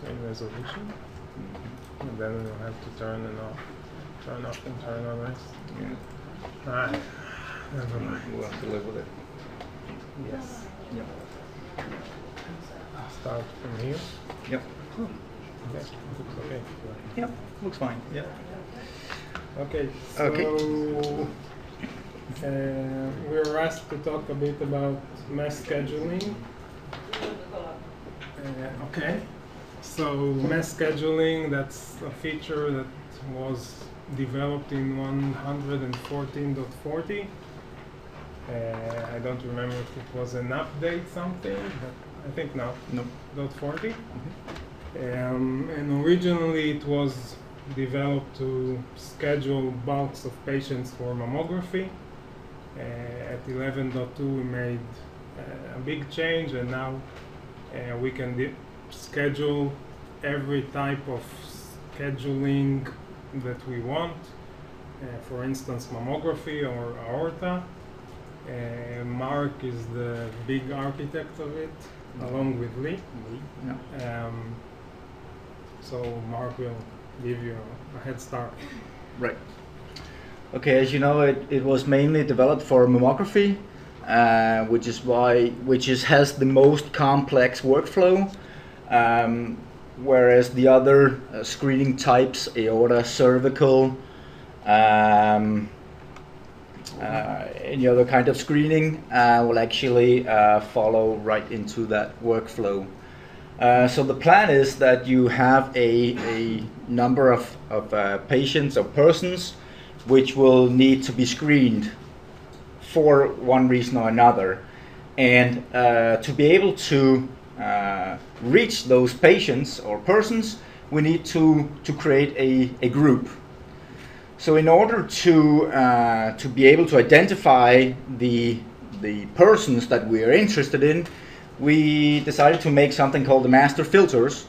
in resolution, and then we'll have to turn off and turn on rest. Yeah. Never mind. We'll have to live with it. Yes. Yep. Start from here. Yep. Yes, looks okay. Yep. Looks fine. Yep. Okay. So Okay. we were asked to talk a bit about mass scheduling. Okay. So mass scheduling, that's a feature that was developed in 114.40. I don't remember if it was an update something, but I think no. Nope. .40. And originally it was developed to schedule bulks of patients for mammography. At 11.2 we made a big change, and now we can schedule every type of scheduling that we want. For instance, mammography or aorta. Mark is the big architect of it, along with Lee. Yeah. So Mark will give you a head start. Right. Okay, as you know, it was mainly developed for mammography, which has the most complex workflow, whereas the other screening types, aorta, cervical, any other kind of screening, will actually follow right into that workflow. So the plan is that you have a number of patients or persons which will need to be screened for one reason or another. And to be able to reach those patients or persons, we need to create a group. So in order to be able to identify the persons that we are interested in, we decided to make something called the master filters,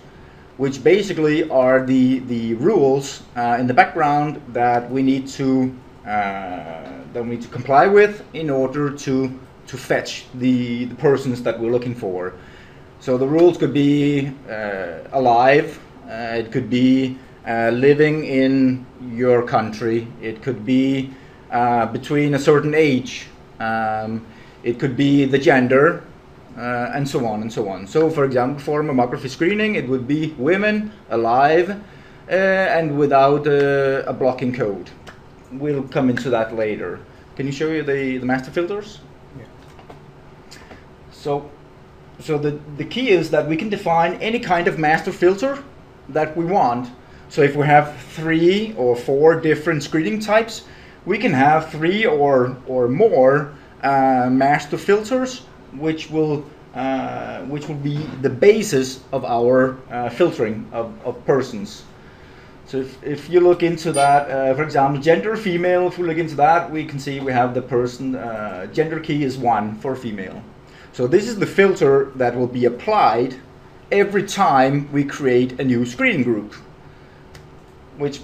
which basically are the rules in the background that we need to comply with in order to fetch the persons that we're looking for. So the rules could be alive, it could be living in your country, it could be between a certain age, it could be the gender, and so on and so on. So for example, for mammography screening, it would be women, alive, and without a blocking code. We'll come into that later. Can you show you the master filters? Yeah. So the key is that we can define any kind of master filter that we want. So if we have 3 or 4 different screening types, we can have 3 or more master filters, which will be the basis of our filtering of persons. So if you look into that, for example, gender female, if we look into that, we can see we have the person, gender key is 1 for female. So this is the filter that will be applied every time we create a new screening group, which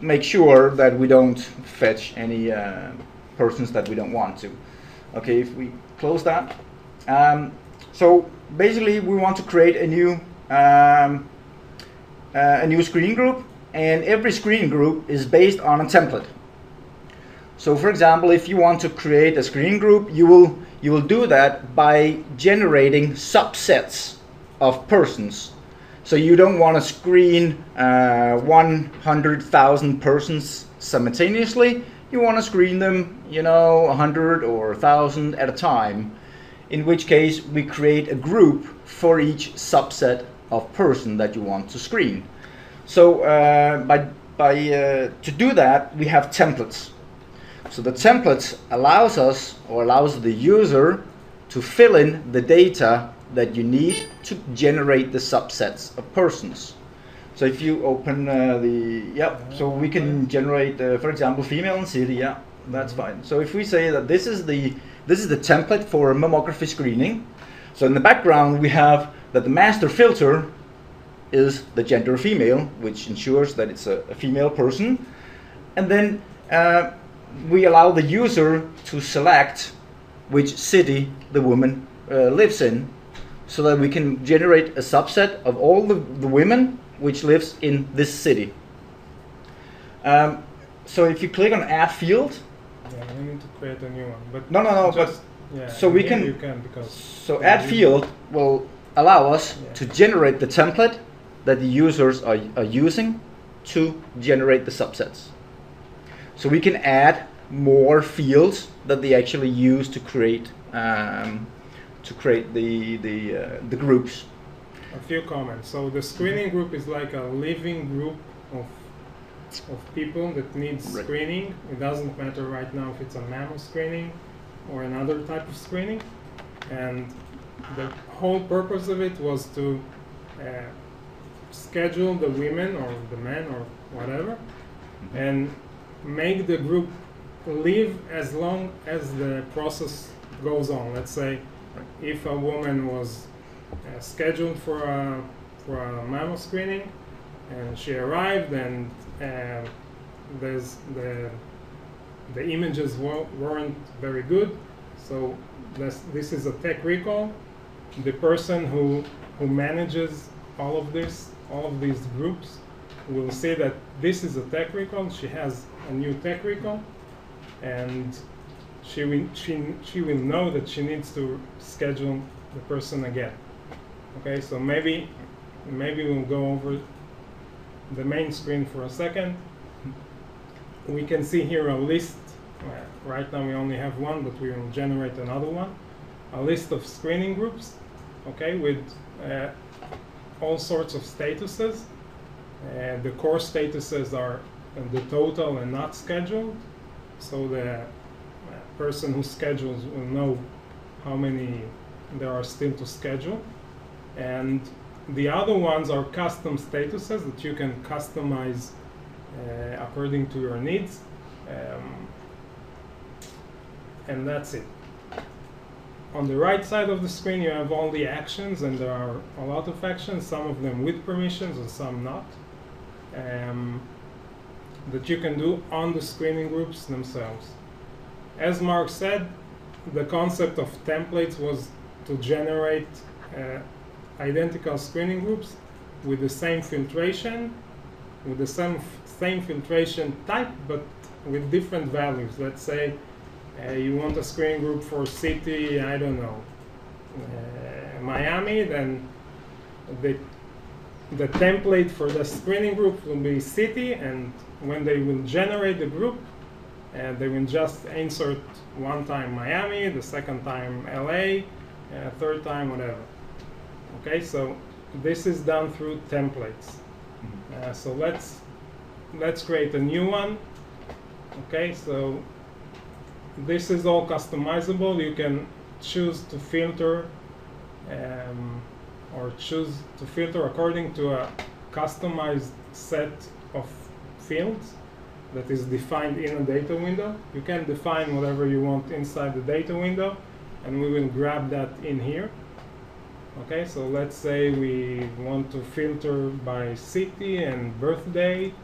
makes sure that we don't fetch any persons that we don't want to. Okay, if we close that. So basically we want to create a new screening group, and every screening group is based on a template. So for example, if you want to create a screening group, you will do that by generating subsets of persons. So you don't want to screen 100,000 persons simultaneously. You want to screen them, 100 or 1,000 at a time. In which case we create a group for each subset of person that you want to screen. So to do that, we have templates. So the templates allows the user to fill in the data that you need to generate the subsets of persons. So if you open so we can generate, for example, female and city. Yeah, that's fine. So if we say that this is the template for mammography screening. So in the background we have that the master filter is the gender female, which ensures that it's a female person, and then we allow the user to select which city the woman lives in. so that we can generate a subset of all the women which lives in this city. So if you click on add field, yeah, you need to create a new one. But no, just, yeah, so we can, you can because so add field will allow us to generate the template that the users are using to generate the subsets. So we can add more fields that they actually use to create the groups. a few comments. So the screening group is like a living group of people that needs screening. It doesn't matter right now if it's a mammo screening or another type of screening. And the whole purpose of it was to schedule the women or the men or whatever and make the group live as long as the process goes on. Let's say if a woman was scheduled for a mammo screening and she arrived and there's the images weren't very good, so this is a tech recall. The person who manages all of these groups will see that this is a tech recall. She has a new tech recall, and she will know that she needs to schedule the person again. Okay, so maybe we'll go over the main screen for a second. We can see here a list. Right now we only have one, but we will generate another one. A list of screening groups, okay, with all sorts of statuses. The core statuses are the total and not scheduled. So the person who schedules will know how many there are still to schedule. And the other ones are custom statuses that you can customize according to your needs. And that's it. On the right side of the screen you have all the actions, and there are a lot of actions, some of them with permissions and some not, that you can do on the screening groups themselves. As Mark said, the concept of templates was to generate identical screening groups with the same filtration, with the same filtration type, but with different values. Let's say you want a screening group for city, I don't know, Miami, then the template for the screening group will be city, and when they will generate the group, they will just insert one time Miami, the second time LA, third time whatever. Okay, so this is done through templates. So let's create a new one. Okay, so this is all customizable. You can choose to filter or choose to filter according to a customized set of fields that is defined in a data window. You can define whatever you want inside the data window, and we will grab that in here. Okay, so let's say we want to filter by city and birth date,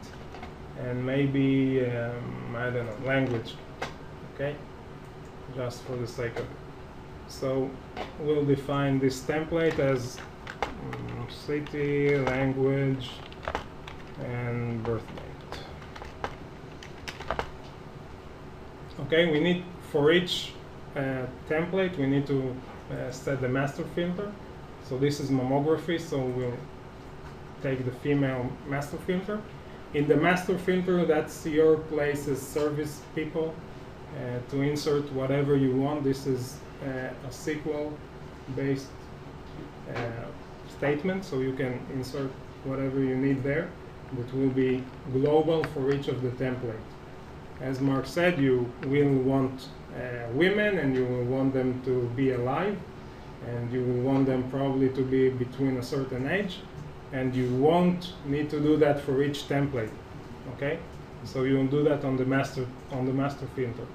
and maybe, I don't know, language. Okay, just for the sake of it. So we'll define this template as city, language, and birth date. Okay, we need, for each template, we need to set the master filter. So this is mammography, so we'll take the female master filter. In the master filter, that's your place as service people to insert whatever you want. This is a SQL-based statement, so you can insert whatever you need there. That will be global for each of the templates. As Mark said, you will want women, and you will want them to be alive, and you will want them probably to be between a certain age, and you won't need to do that for each template. Okay, so you will do that on the master filter.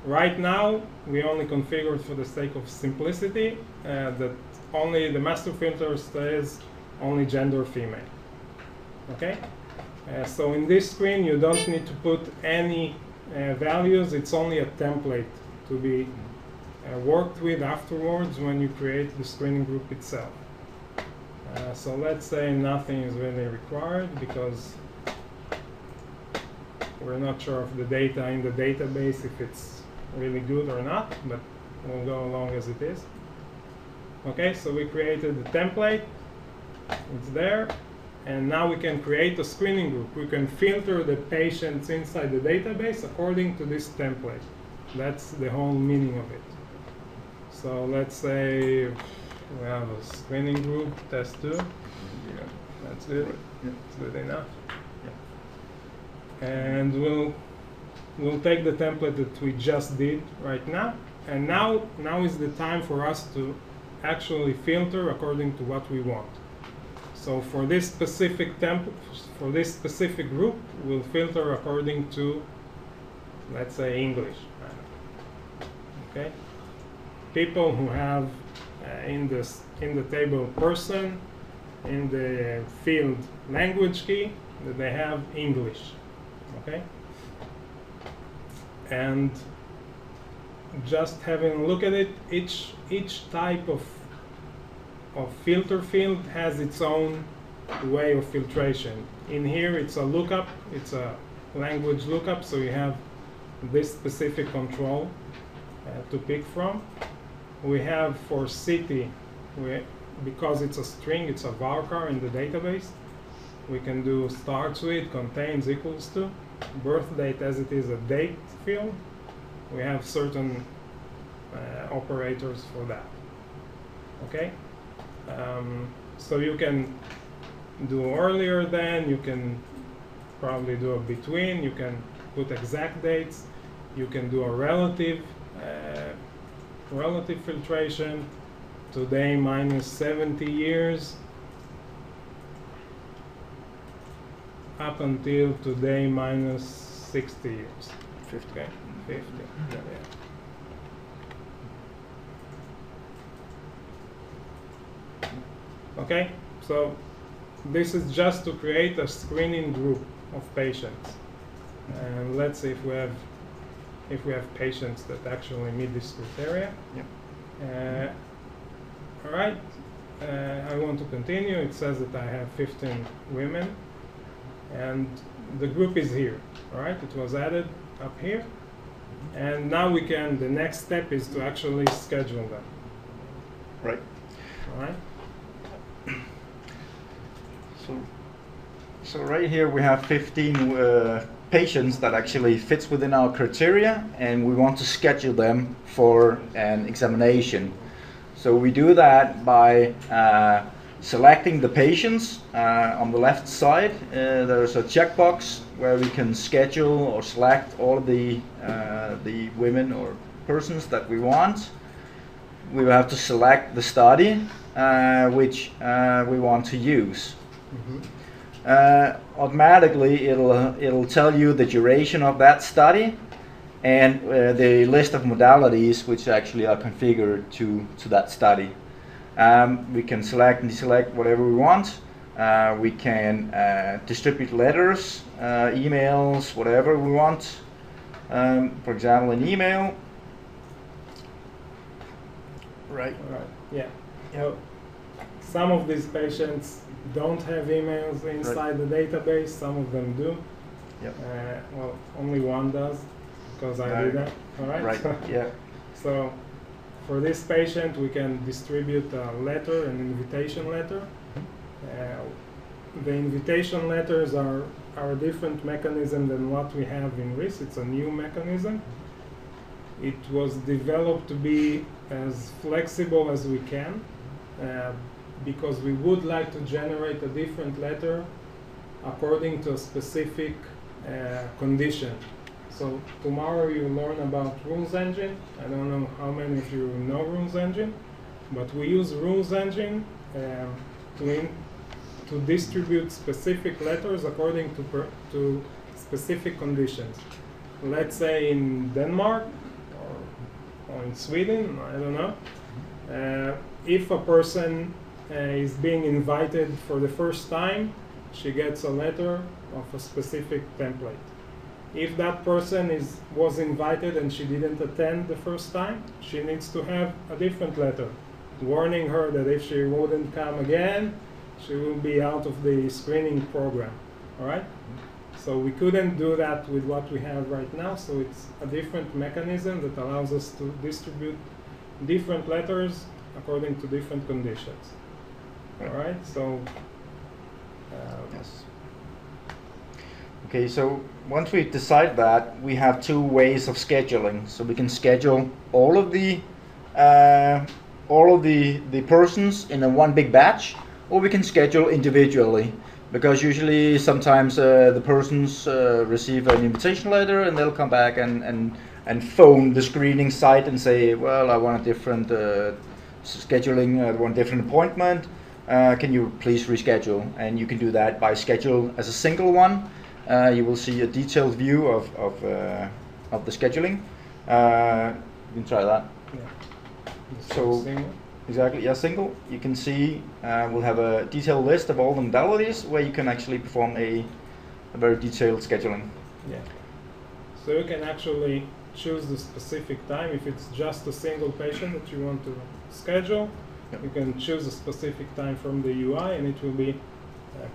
Right now we only configured for the sake of simplicity that only the master filter says only gender female. Okay, so in this screen you don't need to put any values. It's only a template to be worked with afterwards when you create the screening group itself. So let's say nothing is really required because we're not sure of the data in the database if it's really good or not, but we'll go along as it is. Okay, so we created the template, it's there, and now we can create a screening group. We can filter the patients inside the database according to this template. That's the whole meaning of it. So let's say we have a screening group, test 2. Yeah, that's it. Yeah. It's good enough. Yeah. And we'll take the template that we just did right now, and now is the time for us to actually filter according to what we want. So for this specific for this specific group, we'll filter according to, let's say, English. Okay. People who have in the table person, in the field language key, that they have English. Okay. And just having a look at it, each type of filter field has its own way of filtration. In here it's a lookup, it's a language lookup, so you have this specific control to pick from. We have for city, because it's a string, it's a varchar in the database, we can do starts with, contains, equals to. Birth date, as it is a date field, we have certain operators for that. Okay? So you can do earlier than, you can probably do a between, you can put exact dates, you can do a relative filtration, today minus 70 years, up until today minus 60 years. 50. Okay, 50. Yeah. Okay, so this is just to create a screening group of patients, and let's see if we have patients that actually meet this criteria. Yeah. All right, I want to continue. It says that I have 15 women, and the group is here. All right, it was added up here, and now we can. The next step is to actually schedule them. Right. All right. So right here we have 15 patients that actually fits within our criteria, and we want to schedule them for an examination. So we do that by selecting the patients. On the left side there's a checkbox where we can schedule or select all of the women or persons that we want. We will have to select the study which we want to use. Mm-hmm. Automatically it'll tell you the duration of that study and the list of modalities which actually are configured to that study. We can select and deselect whatever we want. We can distribute letters, emails, whatever we want. For example, an email. Right. All right. Yeah. Some of these patients don't have emails inside the database. Some of them do. Yep. Well, only one does, because I did that. All right. Right. Yeah. So, for this patient, we can distribute a letter, an invitation letter. The invitation letters are a different mechanism than what we have in RIS. It's a new mechanism. It was developed to be as flexible as we can, because we would like to generate a different letter according to a specific condition. So tomorrow you learn about Rules Engine. I don't know how many of you know Rules Engine, but we use Rules Engine to distribute specific letters according to specific conditions. Let's say in Denmark or in Sweden, I don't know. If a person is being invited for the first time, she gets a letter of a specific template. if that person was invited and she didn't attend the first time, she needs to have a different letter warning her that if she wouldn't come again, she will be out of the screening program. All right? So we couldn't do that with what we have right now, so it's a different mechanism that allows us to distribute different letters according to different conditions. All right? So yes. Okay, so once we decide that, we have two ways of scheduling. So we can schedule all of the persons in a one big batch, or we can schedule individually. Because usually, sometimes the persons receive an invitation letter and they'll come back and phone the screening site and say, well, I want a different scheduling, I want a different appointment. Can you please reschedule? And you can do that by schedule as a single one. You will see a detailed view of the scheduling. You can try that. yeah. So Single. exactly, yeah, single. You can see we'll have a detailed list of all the modalities where you can actually perform a very detailed scheduling. Yeah. So you can actually choose the specific time. If it's just a single patient that you want to schedule, Yep. you can choose a specific time from the UI, and it will be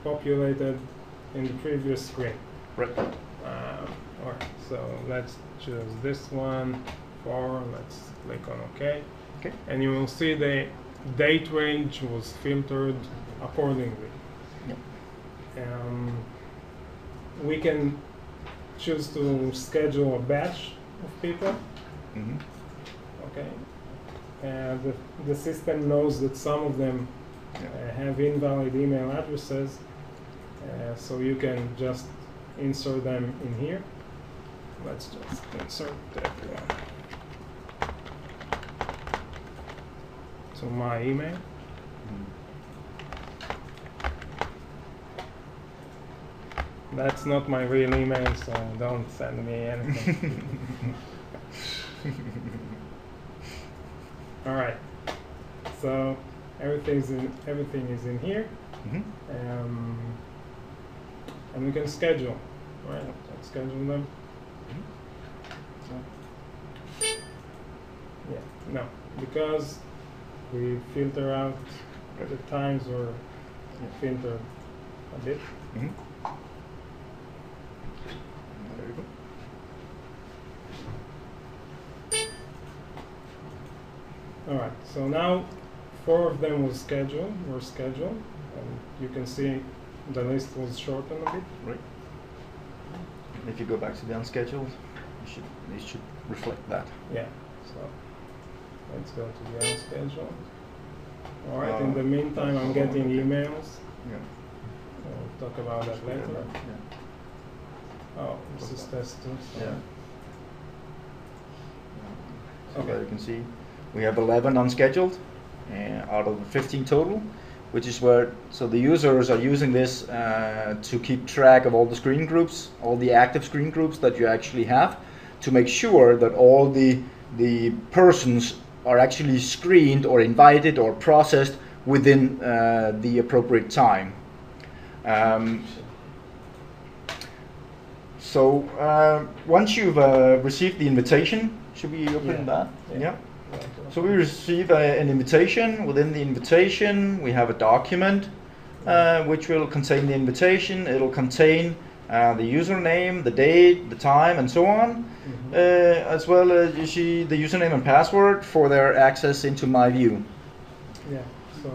populated in the previous screen. Right. All right. So let's choose this one. Let's click on OK. Okay. And you will see the date range was filtered accordingly. Yep. We can choose to schedule a batch of people. Mm-hmm. Okay. And the system knows that some of them have invalid email addresses, so you can just insert them in here. Let's just insert everyone. So my email. That's not my real email, so don't send me anything. All right. So everything is in here, Mm-hmm. and we can schedule. Right? Let's schedule them. Yeah. No, because we filter out the times or filter a bit. Mm-hmm. There you go. All right. So now 4 of them were scheduled, and you can see the list was shortened a bit. Right. If you go back to the unscheduled, it should reflect that. Yeah. So let's go to the unscheduled. All right. In the meantime, I'm getting emails. Yeah. We'll talk about that later. Yeah. Oh, this is test 2. So. Yeah. So Okay. there you can see we have 11 unscheduled out of 15 total, which is where, so the users are using this to keep track of all the screen groups, all the active screen groups that you actually have, to make sure that all the persons are actually screened or invited or processed within the appropriate time. So once you've received the invitation, should we open that? Yeah. So we receive an invitation. Within the invitation, we have a document which will contain the invitation. It'll contain the username, the date, the time, and so on, as well as you see the username and password for their access into MyView. Yeah. So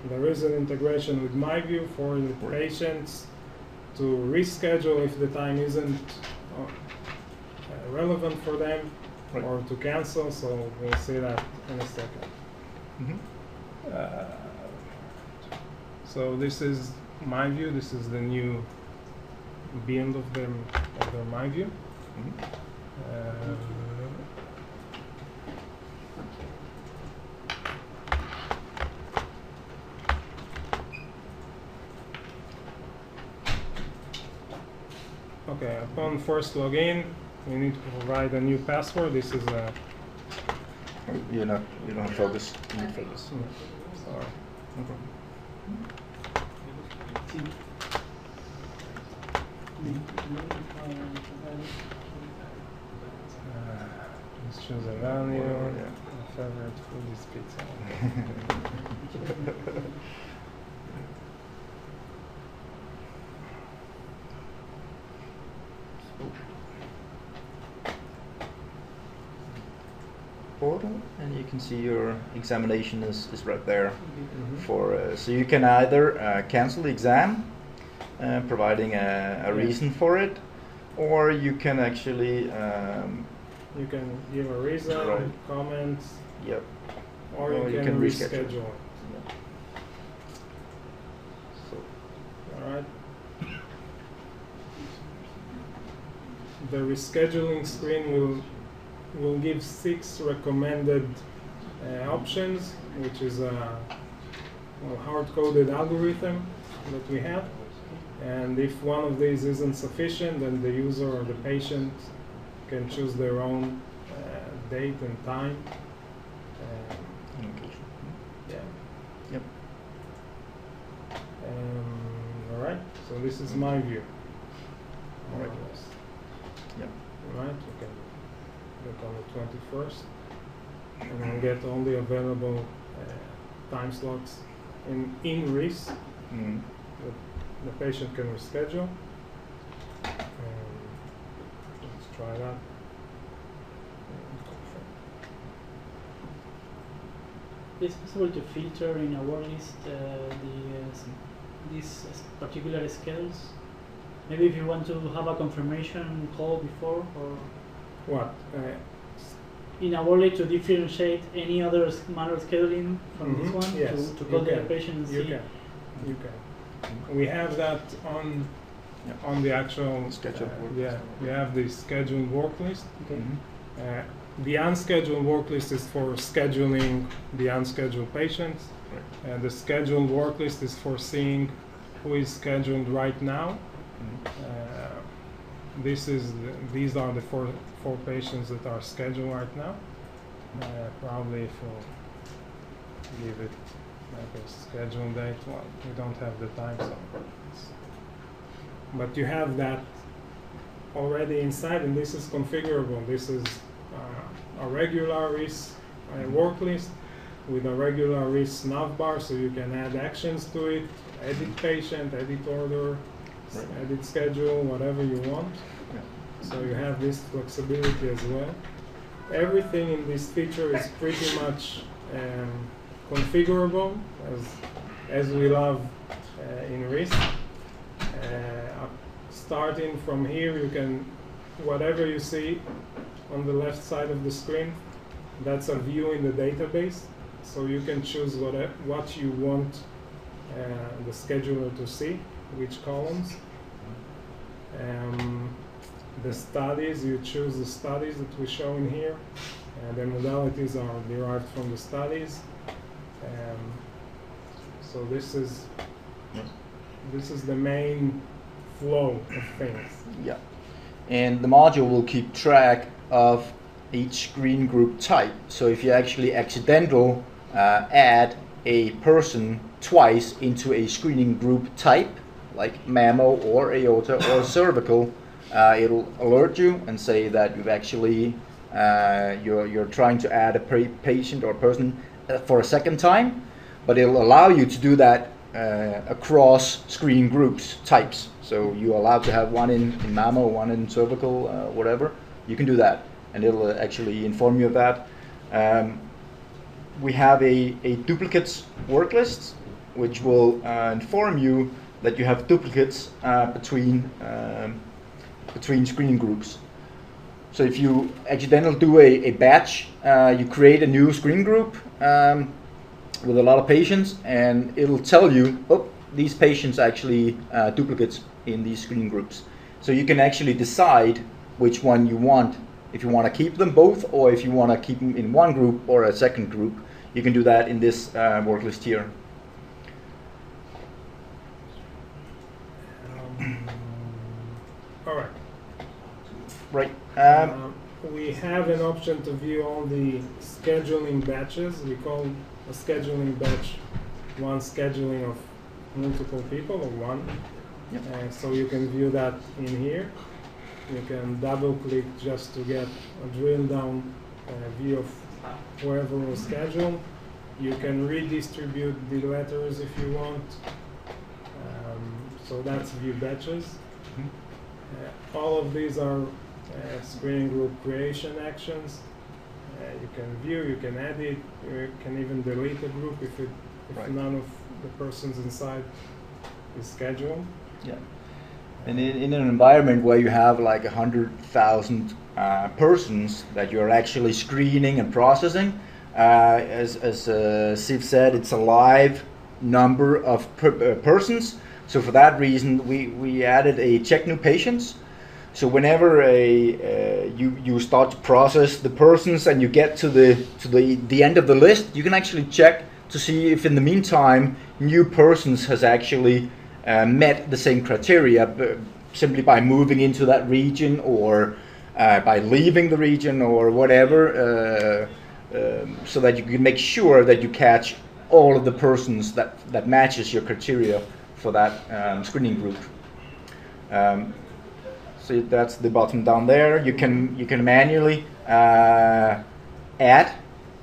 there is an integration with MyView for the patients to reschedule if the time isn't relevant for them. Right. Or to cancel, so we'll see that in a second. Mm-hmm. So this is MyView. This is the new build of their MyView. Mm-hmm. Okay, upon first login, we need to provide a new password. This is a... You don't have focus. You need focus. Sorry. No problem. Let's choose a value. My favorite food is pizza. Portal, and you can see your examination is right there. For so you can either cancel the exam, providing a reason for it, or you can actually you can give a reason, Right. comments, yep. or you can reschedule it. Yeah. So All right. The rescheduling screen will give 6 recommended options, which is a hard-coded algorithm that we have. And if one of these isn't sufficient, then the user or the patient can choose their own date and time. Yeah. Yep. All right. So this is my view. All right. Yep. All right. You can look on the 21st, and I'll get all the available time slots in RIS. Mm. The patient can reschedule. Let's try that. It's possible to filter in a word list these particular schedules. Maybe if you want to have a confirmation call before, or What? in a word list to differentiate any other manual scheduling from this one, Yes, to call you the can. patient and You see. can. You can. We have that on the actual Scheduled work yeah, list. we have the scheduled work list. Okay. Mhm. The unscheduled work list is for scheduling the unscheduled patients. Right. And the scheduled work list is for seeing who is scheduled right now. Mhm. These are the four patients that are scheduled right now. Probably if we'll give it like a schedule date, well, we don't have the time, so but you have that already inside, and this is configurable. This is a regular RIS work list with a regular RIS navbar, so you can add actions to it, edit patient, edit order, Right. edit schedule, whatever you want. Yeah. So you have this flexibility as well. Everything in this feature is pretty much configurable, as we love in RIS. Starting from here, you can, whatever you see on the left side of the screen, that's a view in the database. So you can choose what you want the scheduler to see, which columns. The studies, you choose the studies that we show in here. The modalities are derived from the studies. So this is the main flow of things. Yeah. And the module will keep track of each screen group type. So if you actually add a person twice into a screening group type, like mammo or aorta or cervical, it'll alert you and say that you've actually you're trying to add a patient or person for a second time, but it'll allow you to do that across screen groups types. So you're allowed to have one in mammo, one in cervical, whatever. You can do that, and it'll actually inform you of that. We have a duplicates work list, which will inform you that you have duplicates between screening groups. So if you accidentally do a batch, you create a new screen group with a lot of patients, and it'll tell you, oh, these patients actually duplicates in these screening groups. So you can actually decide which one you want, if you want to keep them both, or if you want to keep them in one group or a second group. You can do that in this work list here. All right. Right. We have an option to view all the scheduling batches. We call a scheduling batch one scheduling of multiple people, or one. Yep. So you can view that in here. You can double click just to get a drill down view of whoever was scheduled. You can redistribute the letters if you want. So that's view batches. All of these are screening group creation actions. You can view, you can edit, you can even delete a group if Right. none of the persons inside is scheduled. Yeah. And in an environment where you have like 100,000 persons that you're actually screening and processing, as Siv said, it's a live number of persons. So for that reason, we added a check new patients. So whenever you start to process the persons and you get to the end of the list, you can actually check to see if in the meantime new persons has actually met the same criteria simply by moving into that region or by leaving the region or whatever, so that you can make sure that you catch all of the persons that matches your criteria for that screening group. So that's the button down there. You can manually add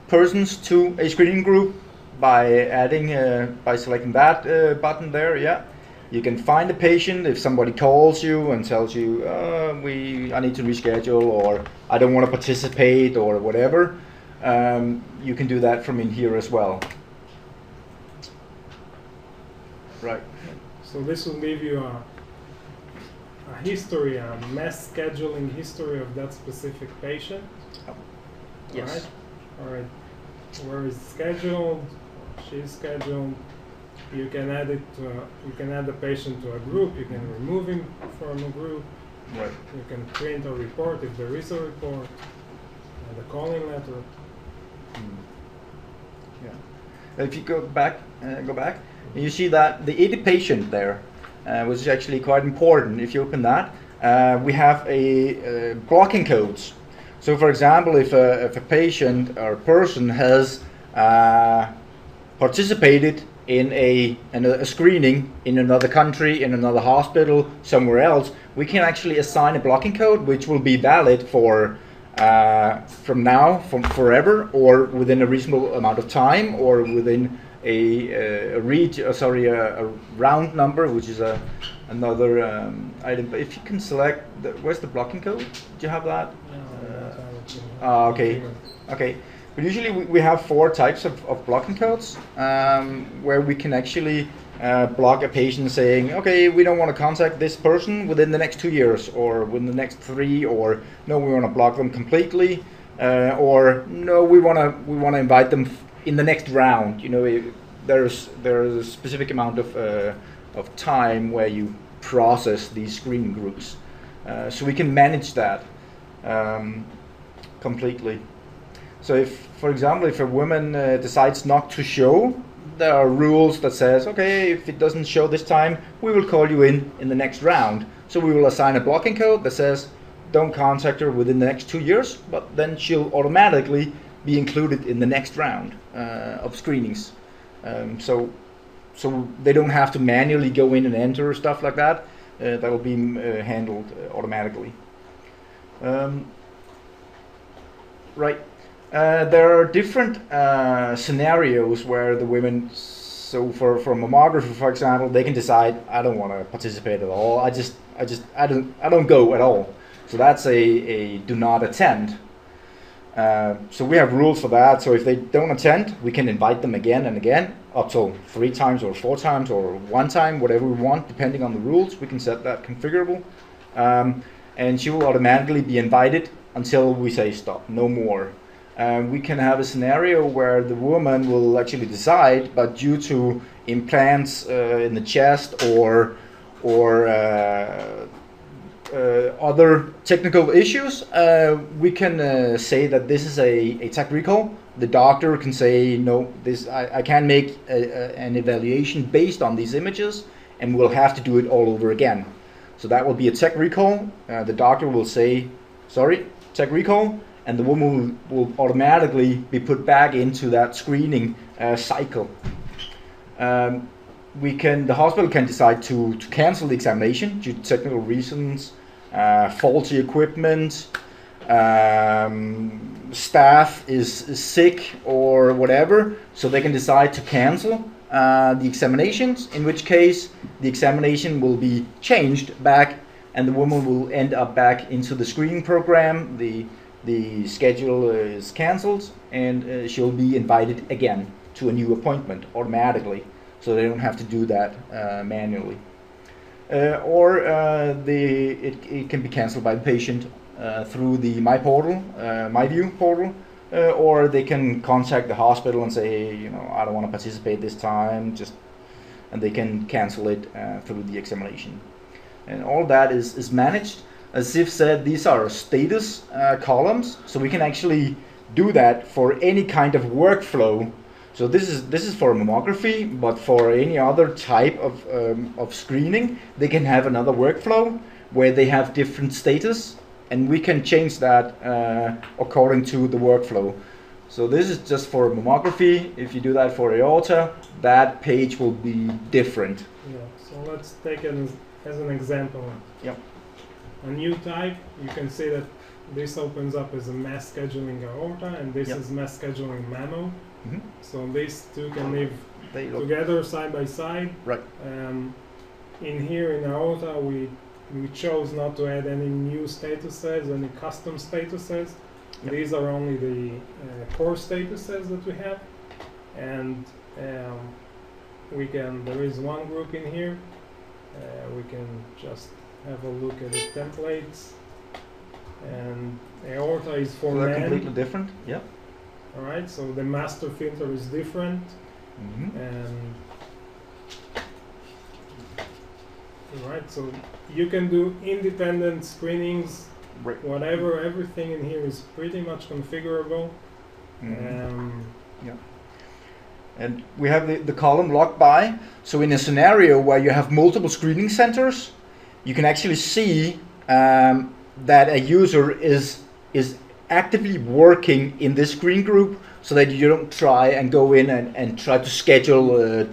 persons to a screening group by selecting that button there. Yeah, you can find a patient if somebody calls you and tells you I need to reschedule or I don't want to participate or whatever. You can do that from in here as well. Right. So this will give you a history, a mass scheduling history of that specific patient. Yes. All right. Where is scheduled? She's scheduled. You can add it to you can add the patient to a group. You can remove him from a group. Right. You can print a report if there is a report. The calling letter. Yeah. If you go back, you see that the edit patient there, which is actually quite important. If you open that, we have a blocking codes. So, for example, if a patient or person has participated in a screening in another country, in another hospital, somewhere else, we can actually assign a blocking code which will be valid for from now, from forever, or within a reasonable amount of time, or within a round number, which is another item. But if you can select, where's the blocking code? Do you have that? Okay. But usually we have 4 types of blocking codes, where we can actually block a patient saying, okay, we don't want to contact this person within the next 2 years, or within the next 3, or no, we want to block them completely, or no, we want to invite them in the next round. You know, there's a specific amount of time where you process these screening groups, so we can manage that completely. So if, for example, if a woman decides not to show, there are rules that says, okay, if it doesn't show this time, we will call you in the next round. So we will assign a blocking code that says, don't contact her within the next 2 years, but then she'll automatically be included in the next round of screenings. So they don't have to manually go in and enter stuff like that. That will be handled automatically. Right. There are different scenarios where the women, so for mammography, for example, they can decide, I don't want to participate at all. I don't go at all. So that's a do not attend. So we have rules for that. So if they don't attend, we can invite them again and again, up to 3 times or 4 times or 1 time, whatever we want, depending on the rules. We can set that configurable. And she will automatically be invited until we say stop, no more. We can have a scenario where the woman will actually decide, but due to implants in the chest or other technical issues, we can say that this is a tech recall. The doctor can say, no, I can't make an evaluation based on these images, and we'll have to do it all over again. So that will be a tech recall. The doctor will say, sorry, tech recall, and the woman will automatically be put back into that screening cycle. the hospital can decide to cancel the examination due to technical reasons, faulty equipment, staff is sick or whatever, so they can decide to cancel the examinations, in which case the examination will be changed back and the woman will end up back into the screening program. The schedule is cancelled and she'll be invited again to a new appointment automatically, so they don't have to do that manually. It can be cancelled by the patient through the My Portal, MyView portal, or they can contact the hospital and say, you know, I don't want to participate this time, and they can cancel it through the examination. And all that is managed. As Ziv said, these are status columns, so we can actually do that for any kind of workflow. So this is for mammography, but for any other type of screening, they can have another workflow where they have different status, and we can change that according to the workflow. So this is just for mammography. If you do that for aorta, that page will be different. Yeah. So let's take it as an example. Yep. A new type, you can see that this opens up as a mass scheduling aorta, and this is mass scheduling mammo. Mm-hmm. So these two can live together side by side. Right. In here in aorta, we chose not to add any new statuses, any custom statuses. Yep. These are only the core statuses that we have, and there is one group in here. We can just have a look at the templates, and aorta is for so they're men. completely different. Yep. All right, so the master filter is different, and all right, so you can do independent screenings, right. whatever. Everything in here is pretty much configurable. Yeah. And we have the column locked by. So in a scenario where you have multiple screening centers, you can actually see that a user is actively working in this screen group, so that you don't try and go in and try to schedule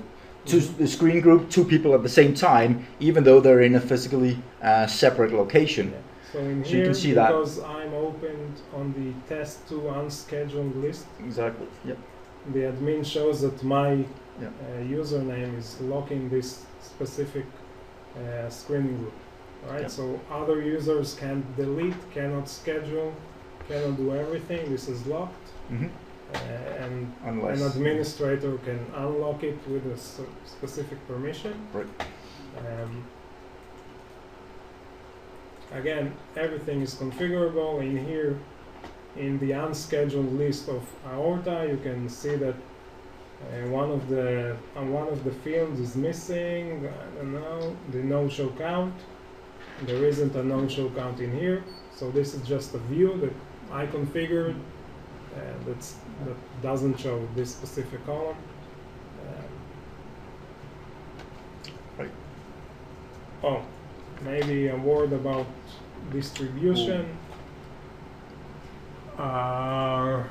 to the screen group two people at the same time, even though they're in a physically separate location. Yeah. So in so here, you can see because I'm opened on the test to unscheduled list, exactly. Yep. the admin shows that my username is locking this specific screening group. Right? Yep. So other users can delete, cannot schedule, cannot do everything. This is locked. And unless an administrator can unlock it with a specific permission. Right. Again, everything is configurable. In here, in the unscheduled list of aorta, you can see that one of the fields is missing. I don't know, the no-show count. There isn't a no-show count in here, so this is just a view that I configured that doesn't show this specific column. Right. Oh, maybe a word about distribution. All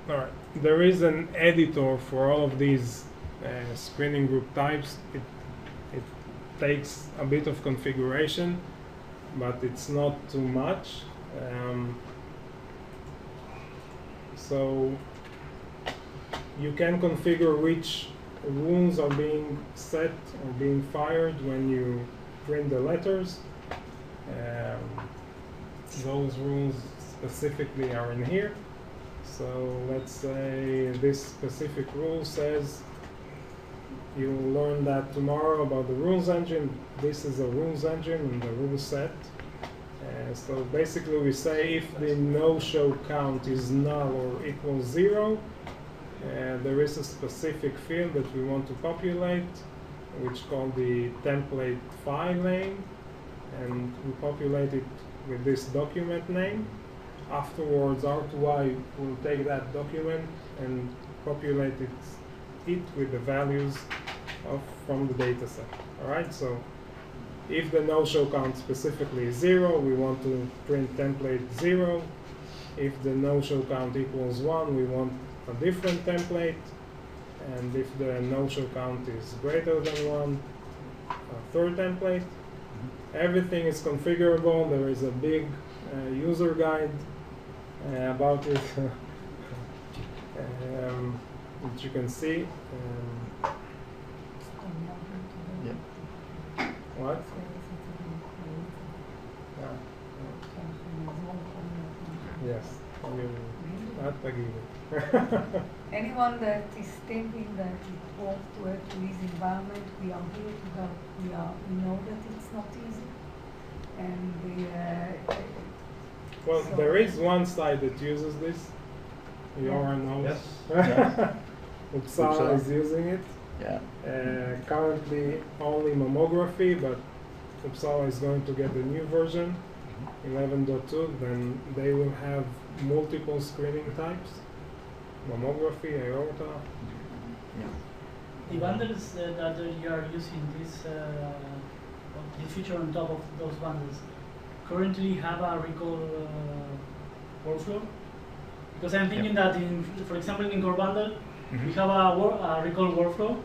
right. There is an editor for all of these screening group types. It takes a bit of configuration, but it's not too much. So you can configure which rules are being set or being fired when you print the letters. Those rules specifically are in here. So let's say this specific rule says you'll learn that tomorrow about the rules engine. This is a rules engine and the rule set. So basically we say if the no-show count is null or equals 0, there is a specific field that we want to populate, which is called the template file name, and we populate it with this document name. Afterwards, R2I will take that document and populate it with the values from the dataset. All right, so if the no-show count specifically is 0, we want to print template 0. If the no-show count equals 1, we want a different template. and if the no-show count is greater than 1, a third template. Everything is configurable. There is a big user guide about it, which you can see. What? Yes, you not forgive it. Anyone that is thinking that it won't work with his environment, we are here to help. We know that it's not easy, and Well, so there is one site that uses this. Your knows. Yes. Uppsala Uppsala. is using it. Yeah. Currently only mammography, but Uppsala is going to get the new version, 11.2. Then they will have multiple screening types, mammography, aorta. The bundles that you are using, this feature on top of those bundles, currently have a recall workflow? Because I'm thinking that, for example, in core bundle, we have a recall workflow,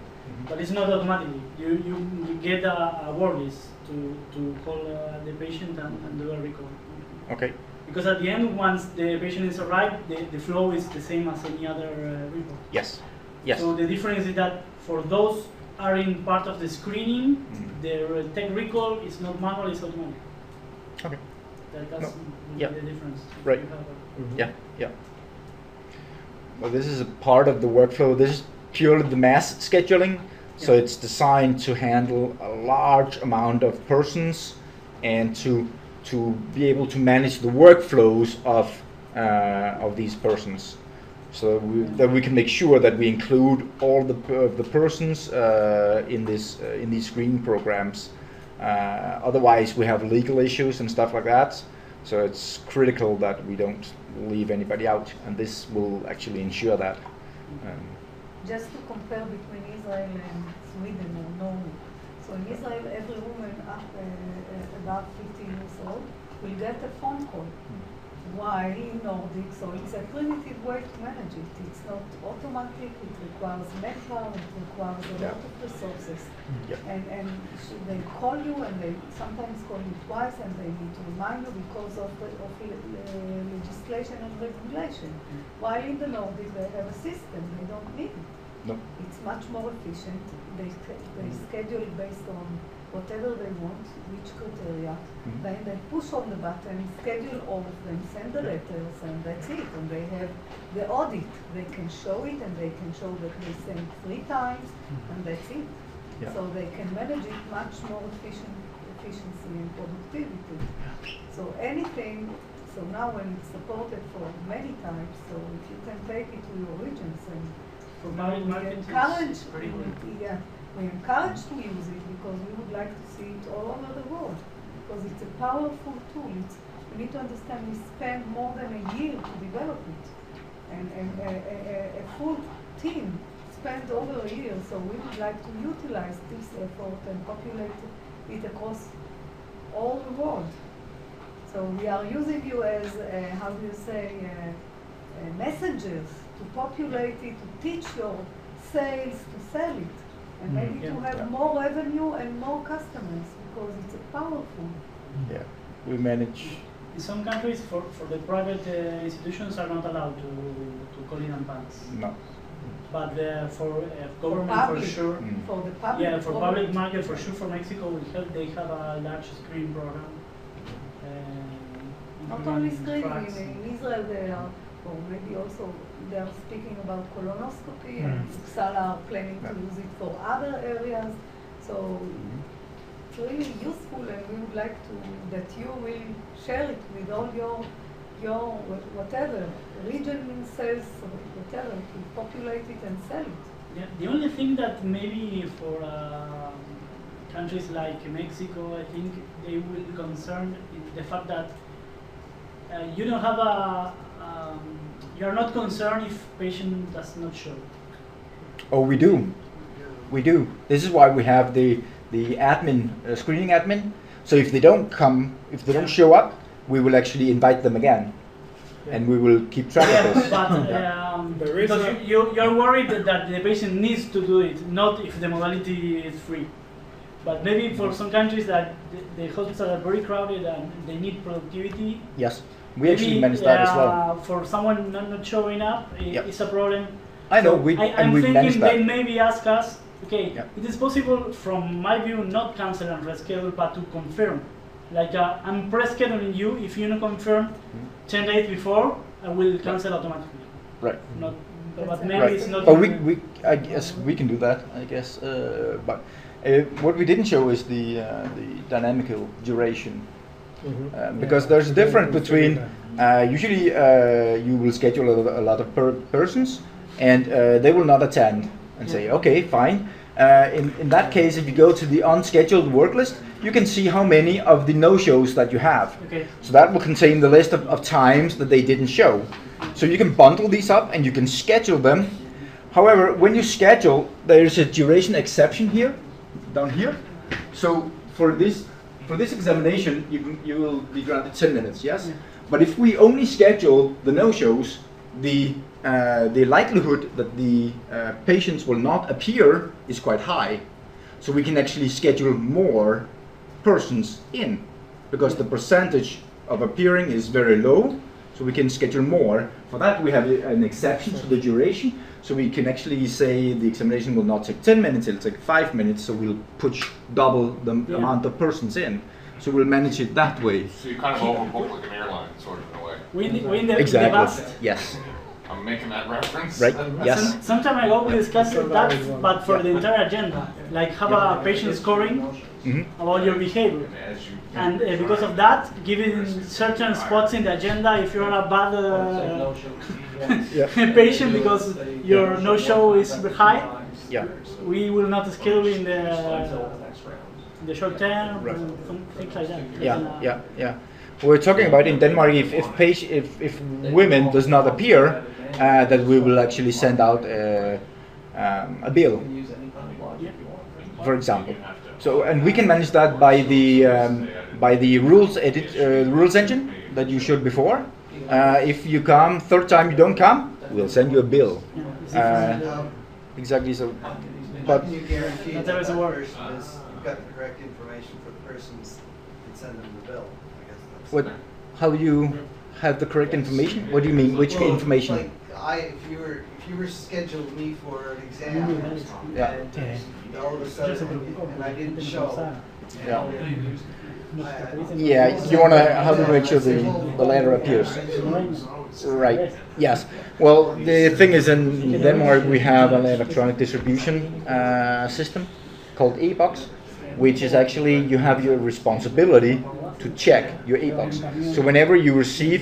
but it's not automatically. You get a word list to call the patient and do a recall. Okay. Because at the end, once the patient is arrived, the flow is the same as any other report. Yes. Yes. So the difference is that for those are in part of the screening, the tech recall is not manual, it's automatic. Okay. That's Yeah. the difference. Right. You have Yeah. Yeah. Well, this is a part of the workflow. This is purely the mass scheduling. So Yeah. it's designed to handle a large amount of persons and to be able to manage the workflows of these persons. So that we can make sure that we include all the persons in these screening programs. Otherwise, we have legal issues and stuff like that. So it's critical that we don't leave anybody out, and this will actually ensure that. just to compare between Israel and Sweden or Norway. So in Israel, every woman up about 15 years old will get a phone call. While in Nordic, so it's a primitive way to manage it. It's not automatic, it requires manpower, it requires a lot of resources. Yeah. And they call you, and they sometimes call you twice, and they need to remind you because of legislation and regulation. While in the Nordic, they have a system, they don't need it. No. It's much more efficient. They schedule it based on whatever they want, which criteria. Then they push on the button, schedule all of them, send the letters, and that's it. And they have the audit. They can show it, and they can show that they sent 3 times, and that's it. Yeah. So they can manage it much more efficiency and productivity. So anything. So now when it's supported for many types, so if you can take it to your regions and we encourage to use it because we would like to see it all over the world because it's a powerful tool. We need to understand we spend more than a year to develop it, and a full team spent over a year. So we would like to utilize this effort and populate it across all the world. So we are using you as how do you say messengers to populate it, to teach your sales to sell it. And maybe to have more revenue and more customers because it's a powerful. Yeah, we manage. In some countries, for the private institutions are not allowed to call in advance. No. But for government public, for sure. For the public. Yeah, for public market for sure. For Mexico, they have a large screen program. Not only screening, in Israel they are, or maybe also they are speaking about colonoscopy, and Uppsala are planning to use it for other areas. So it's really useful, and we would like that you will share it with all your whatever region sales, whatever, to populate it and sell it. Yeah, the only thing that maybe for countries like Mexico, I think they will be concerned is the fact that you don't have you are not concerned if patient does not show. Oh, we do. We do. This is why we have the admin, screening admin. So if they don't come, if they don't show up, we will actually invite them again. and we will keep track of this. but There is because a- you're worried that the patient needs to do it, not if the modality is free. But maybe for some countries that the hospitals are very crowded and they need productivity. Yes, we actually manage that as well. For someone not showing up, Yep. it's a problem. I know, So we I'm manage thinking they that. maybe ask us, okay, Yep. it is possible from my view not cancel and reschedule, but to confirm. Like I'm pre-scheduling you, if you not confirm 10 days before, I will cancel automatically. Right. Not, but maybe Right. it's not. But I guess we can do that. I guess, but what we didn't show is the dynamical duration, because there's a difference between usually you will schedule a lot of persons, and they will not attend and say, okay, fine. In that case, if you go to the unscheduled work list, you can see how many of the no-shows that you have. Okay. So that will contain the list of times that they didn't show. So you can bundle these up and you can schedule them. However, when you schedule, there is a duration exception here, down here. So for this examination, you will be granted 10 minutes, yes? But if we only schedule the no-shows, the likelihood that the patients will not appear is quite high. So we can actually schedule more persons in, because the percentage of appearing is very low, so we can schedule more. For that we have an exception to the duration, so we can actually say the examination will not take 10 minutes, it'll take 5 minutes, so we'll push double the amount of persons in. So we'll manage it that way. So you kind of overbook like an airline, sort of, in a way. We in the Exactly. past. Yes. I'm making that reference. Right. Yes. Some time ago we discussed that, but for the entire agenda, like have a patient scoring about your behavior. As you And because of that, giving certain spots in the agenda, if you're a bad patient because your no-show is high, Yeah. we will not schedule in the short term, Right. and things like that. Yeah. We're talking about in Denmark, if women does not appear, that we will actually send out a bill, for example. So, and we can manage that by the rules engine that you showed before. If you come third time you don't come, we'll send you a bill. Exactly. So, but How can you guarantee That's that how it's that works. person you've got the correct information for the persons and send them the bill? I guess that's what? How do you have the correct information? What do you mean? Which Well, information? Like if you were scheduled me for an exam, Yeah. and all of a sudden and I didn't show. Yeah. I- Yeah, you wanna how to make sure the letter appears. Right. Yes. Well, the thing is, in Denmark we have an electronic distribution system called e-box, which is actually you have your responsibility to check your e-box. So whenever you receive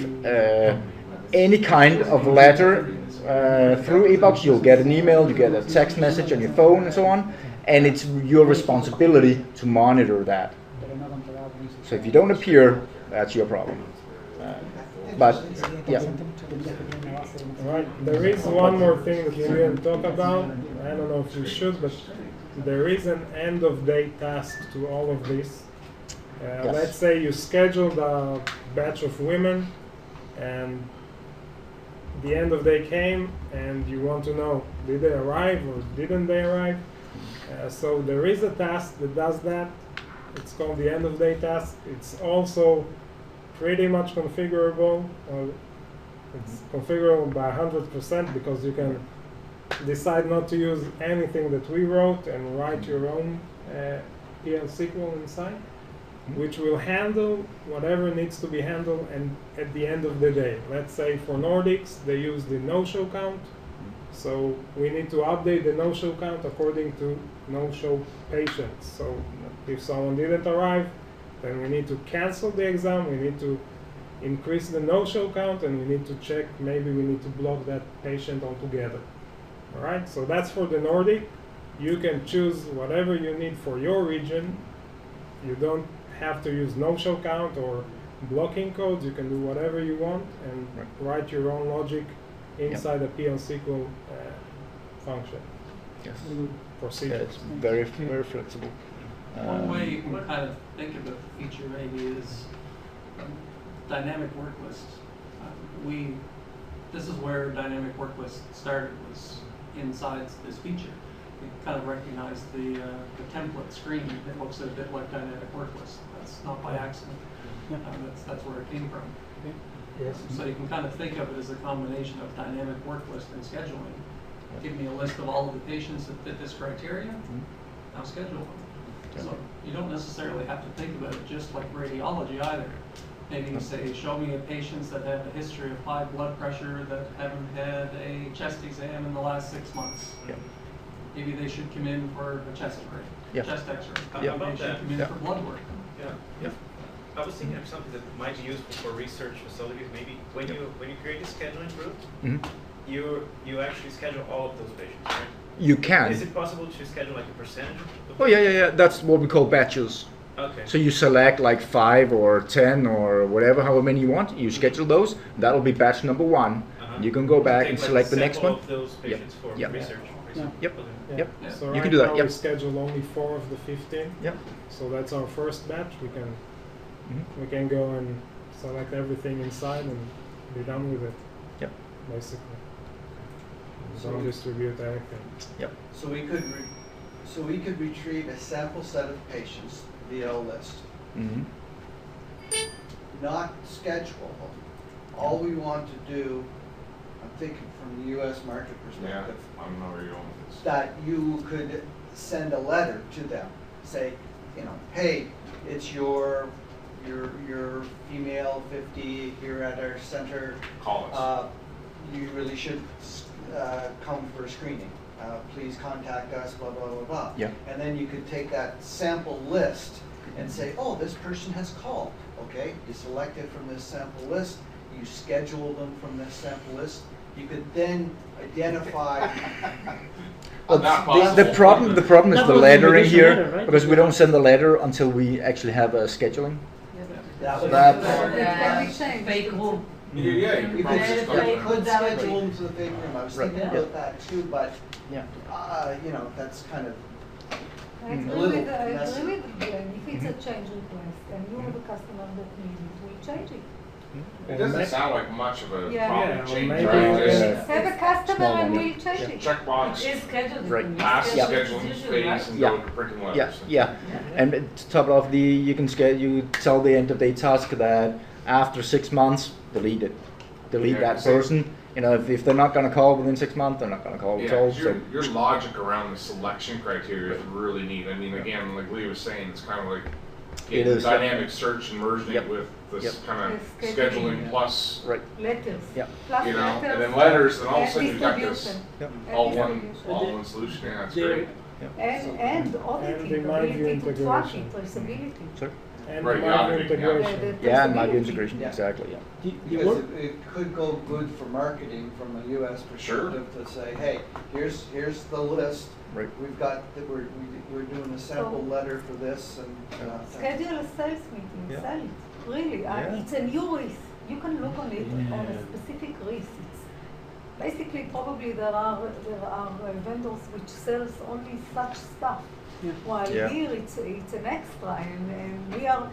any kind of letter through e-box, you'll get an email, you get a text message on your phone, and so on, and it's your responsibility to monitor that. So if you don't appear, that's your problem. But yeah. Right. There is one more thing that we didn't talk about. I don't know if you should, but there is an end of day task to all of this. Yes. Let's say you scheduled a batch of women, and the end of day came, and you want to know, did they arrive or didn't they arrive? So there is a task that does that. It's called the end of day task. It's also pretty much configurable. It's configurable by 100% because you can decide not to use anything that we wrote and write your own PL SQL inside, which will handle whatever needs to be handled and at the end of the day. Let's say for Nordics, they use the no-show count. So we need to update the no-show count according to no-show patients. So if someone didn't arrive, then we need to cancel the exam, we need to increase the no-show count, and we need to check, maybe we need to block that patient altogether. All right, so that's for the Nordic. You can choose whatever you need for your region. You don't have to use no-show count or blocking codes. You can do whatever you want and write your own logic inside a PL SQL function. Yes. Procedure. Yeah, it's very flexible. One way you can kind of think about the feature maybe is dynamic work lists. This is where dynamic work list started, was inside this feature. We kind of recognized the template screen. It looks a bit like dynamic work list. That's not by accident. That's where it came from. Yes. So you can kind of think of it as a combination of dynamic work list and scheduling. Give me a list of all of the patients that fit this criteria, now schedule them. So you don't necessarily have to think about it just like radiology either. Maybe you say, show me patients that have a history of high blood pressure that haven't had a chest exam in the last 6 months. Yeah. Maybe they should come in for a chest x-ray, chest x-ray. Yeah. Maybe they should come in for blood work. Yeah. I was thinking of something that might be useful for research facilities. Maybe when you create a scheduling group, you actually schedule all of those patients, right? You can. Is it possible to schedule like a percentage of Oh yeah. That's what we call batches. Okay. So you select like 5 or 10 or whatever, however many you want. You schedule those. That'll be batch number 1. You can go back and select the next one. Of those patients for research. Yep. Yeah. Yep. So You right can do that, now yep. we schedule only 4 of the 15. Yep. So that's our first batch. We can go and select everything inside and be done with it. Yep. Basically. So Don't we- distribute anything. Yep. So we could retrieve a sample set of patients via a list, not schedule them. All we want to do, I'm thinking from the US market Yeah, perspective, I don't know where you're going with this. that you could send a letter to them, say, hey, it's your female 50 here at our center. Call us. You really should come for screening. Please contact us, blah, blah, blah, blah. Yeah. And then you could take that sample list and say, oh, this person has called. Okay, you select it from this sample list, you schedule them from this sample list. You could then identify. Well, Not the possible. problem is That the was the lettering invitation here, letter, right? because we don't send the letter until we actually have a scheduling. That So would- that- That can be changed. Fake room. Yeah, you You can could, probably just go you to could That way. schedule them to the big room. I was Right. thinking Yeah. about that too, but, Yeah. that's kind of, I A agree little with, messy. Glenn. If it's a change request and you have a customer that needs it, we change it. It doesn't sound like much of a Yeah. problem Yeah, to change, maybe right? we Just can- Have a customer Small and one, we'll change it. checkbox, It is scheduled. Mm-hmm. pass Yeah. scheduling phase and go to printing Yeah, letters. yeah. And to top it off, you can you tell the end of day task that after 6 months, delete it. Delete Yeah, that so- person. If they're not going to call within 6 months, they're not going to call Yeah, at all. 'cause your logic around the selection criteria is really neat. I mean, again, like Lee was saying, it's kind of like It getting is, dynamic search and merging Yep. it with this Yep. kind of Yes, scheduling scheduling. plus, Right. Letters. Yeah. Plus you know, letters. and then letters, and all of a and sudden you've got this distribution. Yep. And all one distribution. solution. Yeah, that's The- great. And auditing, the ability MyView to track integration. it, traceability. Sorry? And Right, the yeah, MyView yeah. integration. Yeah, and my view traceability. integration. Yeah. Exactly. Yeah. The because work, it could go good for marketing from a US perspective to say, hey, here's the list. Right. We've got, we're doing a sample So- letter for this and. Schedule a sales meeting, Yeah. sell it, really. Yeah. It's a new risk. You can look on it on a specific risk. It's basically, probably there are vendors which sells only such stuff. Yeah. While Yeah. here it's an extra, and we are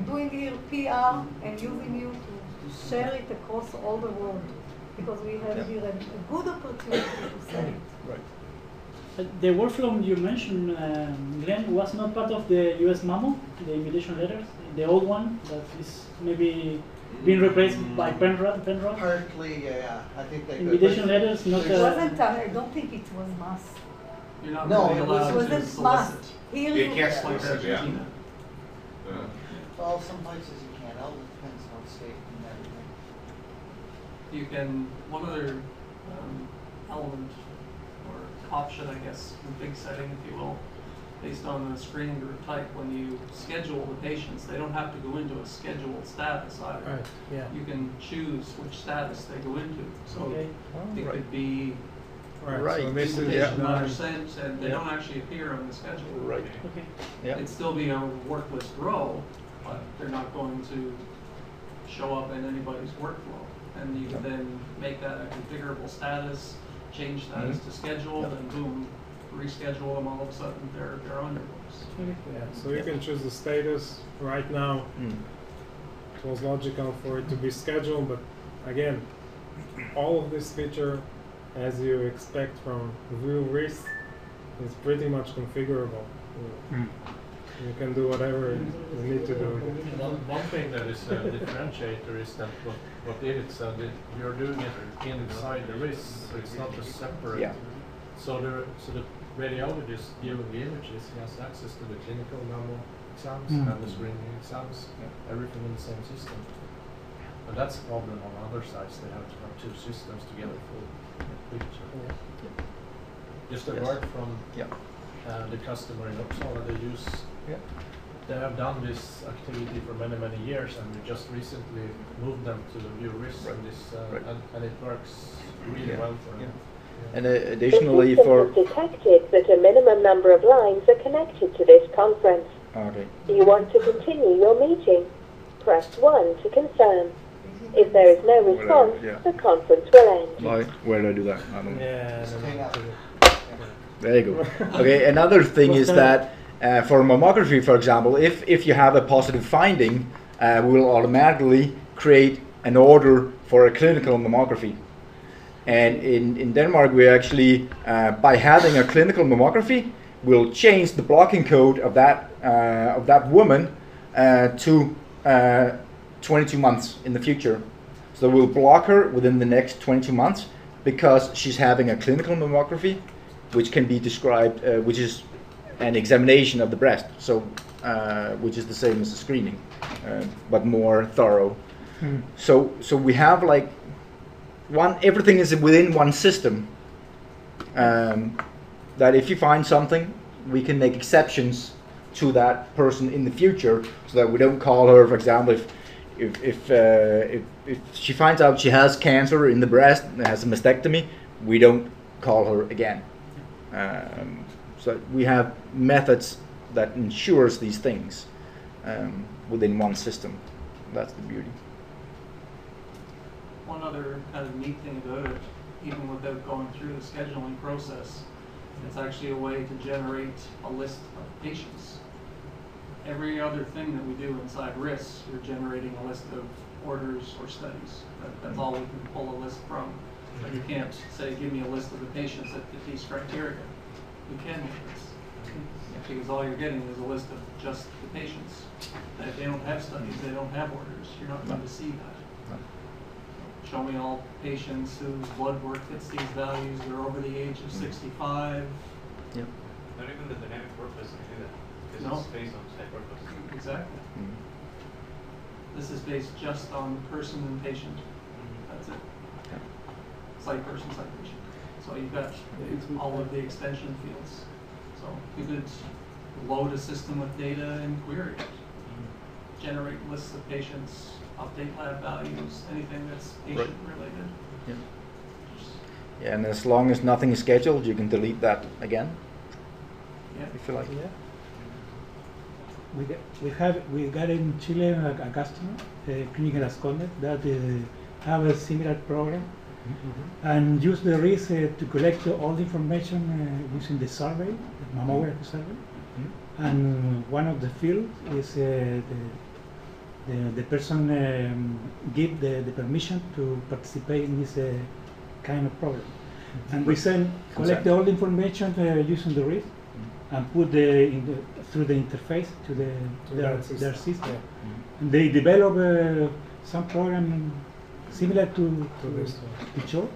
doing here PR and using you to share it across all the world, because we have Yeah. here a good opportunity to sell it. Right. the workflow you mentioned, Glenn, was not part of the US memo, the invitation letters, the old one that is maybe being replaced by Penrod. Partly, yeah, I think they could. Invitation letters, not It wasn't, I don't think it was mass. You're not No, really it allowed It to wasn't mass. solicit. Here You you can't It's like solicit, yeah. Argentina. Yeah. Well, some places you can't, all depends on state and everything. You can, one other element or option, I guess, in big setting, if you will, based on the screening group type, when you schedule the patients, they don't have to go into a scheduled status either. Right, yeah. You can choose which status they go into. So Okay. it Right. could be Right, so Right. this is invitation Yeah. letter done. sent and they Yeah. don't actually appear on the schedule. Right. Okay. Yeah. It'd still be a work list row, but they're not going to show up in anybody's workflow. And you can then make that a configurable status, change status to scheduled, Yep. and boom, reschedule them, all of a sudden they're on your books. Yeah, so you can choose the status right now. it was logical for it to be scheduled, but again, all of this feature, as you expect from VueRIS, is pretty much configurable. You can do whatever you need to do. One thing that is a differentiator is that what David said, you're doing it inside the RIS, so it's not a separate. Yeah. So the radiologist viewing the images, he has access to the clinical mammo exams and the screening exams, everything in the same system. But that's a problem on other sites. They have to have two systems to get a full picture. Just a word from the customer in Uppsala. They have done this activity for many, many years, and we just recently moved them to the VueRIS, and it works really well for them. And additionally, the system for has detected that a minimum number of lines are connected to this conference. okay. Do you want to continue your meeting? Press 1 to confirm. If there is no response, the conference will end. Where do I do that? I don't know. Just hang up. There you go. Okay, another thing is that for mammography, for example, if you have a positive finding, we will automatically create an order for a clinical mammography. And in Denmark, we actually, by having a clinical mammography, we'll change the blocking code of that woman to 22 months in the future. So we'll block her within the next 22 months because she's having a clinical mammography, which can be described, which is an examination of the breast, so which is the same as a screening, but more thorough. So we have like everything is within one system. That if you find something, we can make exceptions to that person in the future, so that we don't call her, for example, if she finds out she has cancer in the breast and has a mastectomy, we don't call her again. So we have methods that ensures these things within one system. That's the beauty. One other kind of neat thing about it, even without going through the scheduling process, it's actually a way to generate a list of patients. Every other thing that we do inside RIS, we're generating a list of orders or studies. That's all we can pull a list from. But you can't say, give me a list of the patients that fit these criteria. We can make this. Because all you're getting is a list of just the patients. And if they don't have studies, they don't have orders. You're not going to see that. Show me all patients whose blood work fits these values. They're over the age of 65. Yep. Not even the dynamic workflows can do that. Because No. it's based on site workflows. Exactly. This is based just on person and patient. That's it. Site person, site patient. So you've got all of the extension fields. So you could load a system with data and query it. Generate lists of patients, update lab values, anything that's patient related. Yeah, and as long as nothing is scheduled, you can delete that again, if you like. We got in Chile a customer, Clinical Asconde, that have a similar program and use the RIS to collect all the information using the survey, the mammography survey. And one of the fields is the person give the permission to participate in this kind of program. And we collect all the information using the RIS and put through the interface to their system. And they develop some program similar to show.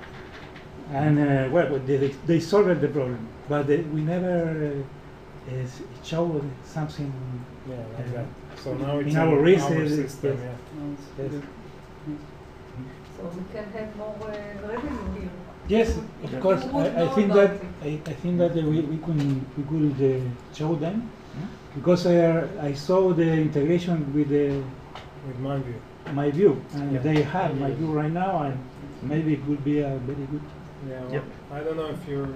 And well, they solved the problem, but we never show something like that. So now it's in our RIS system. So we can have more revenue here. Yes, of course. I think that we could show them because I saw the integration with MyView, and they have MyView right now, and maybe it would be a very good. Yeah, well, I don't know if you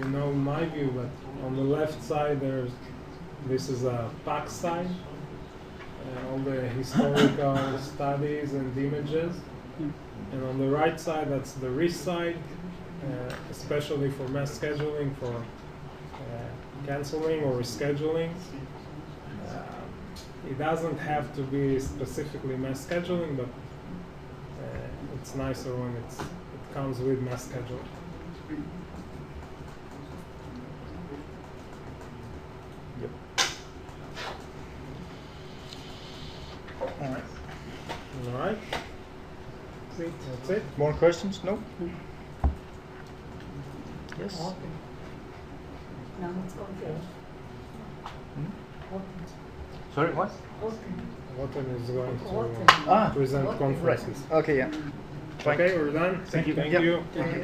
know MyView, but on the left side this is a PAC side, all the historical studies and images. And on the right side, that's the RIS side, especially for mass scheduling, for canceling or rescheduling. it doesn't have to be specifically mass scheduling, but it's nicer when it comes with mass scheduling. All right. All right. That's it. More questions? No? Yes? Now it's confirmed. Sorry, what? Rotten is going Rotten. to Ah, present Rotten. conferences. Okay, yeah. Fine. Okay, we're done. Thank you. Thank Yep. you. Thank you.